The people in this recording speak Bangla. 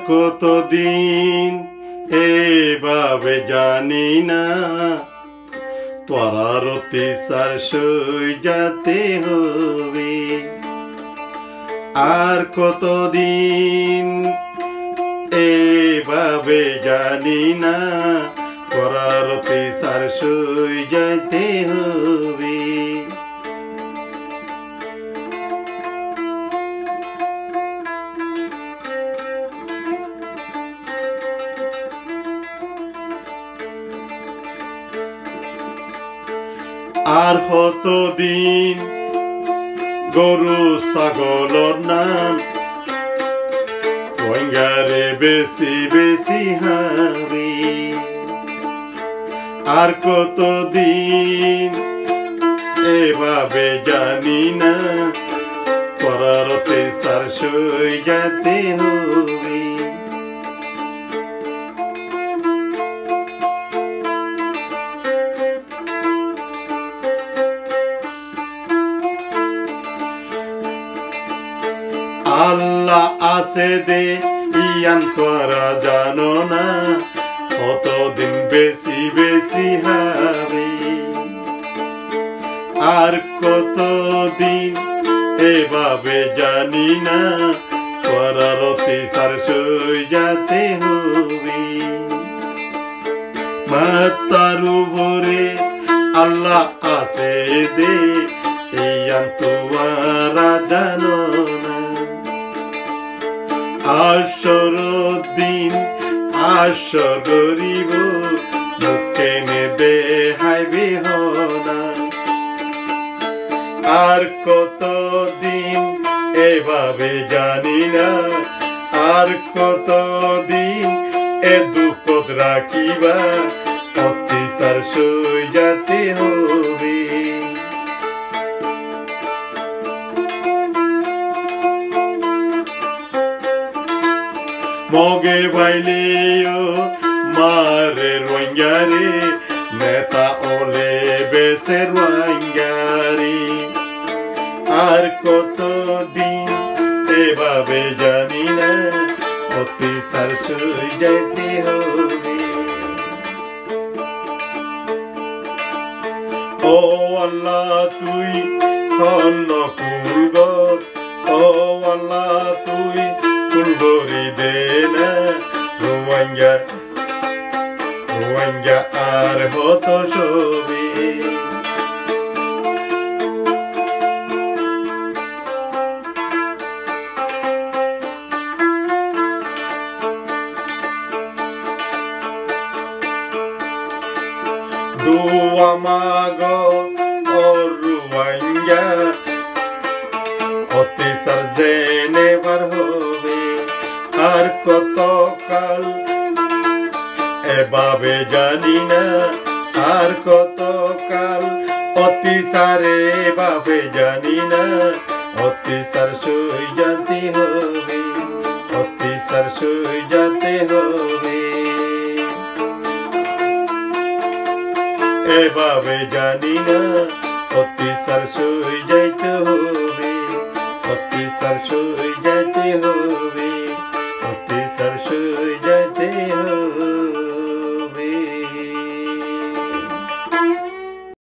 কতদিন এভাবে জানি না তোরা অত্যাচার সই যেতে হবে। আর কতদিন এভাবে জানি না তোরা অত্যাচার সই যেতে হবে। আর কতদিন গরু ছাগলর নাম রোহিঙ্গারে বেশি বেশি হাবি। আর কতদিন এভাবে জানি না তোরার অত্যাচার সই যেতে হবে। আল্লাহ আছে দে ইয়ান তোরা জানো না কতদিন বেশি বেশি হবে। আর কতদিন এভাবে জানি না তোরা অত্যাচার সই যেতে হবে। মাতার উপরে আল্লাহ আছে দে ইয়ান তোরা জানো না। আসর দিন আসর গরিব মুখেনে দেখাইবে হনা। আর কতদিন এভাবে জানি না আর কতদিন এ দুঃখ রাখিবা অত্যাচার সই যেতে হবে। মগে ভাইলেও মারে রোহিঙ্গারে নেতা ওলে বেসে রোহিঙ্গারে। আর কতদিন এভাবে জানি না অত্যাচার সই যেতে হবে। ও আল্লাহ তুই কন্ন কুলগর, ও আল্লাহ তুই কুলগরি দে না রোহিঙ্গা রোহিঙ্গা আর হত সবে। দোয়া মাগো ও রোহিঙ্গা অত্যাচার জেনেবার হবে। আর কতকাল এভাবে জানি না আর কতকাল অত্যাচারে এভাবে জানি না অত্যাচার সই যেতে হবে অত্যাচার সই যেতে হবে। এভাবে জানি না অত্যাচার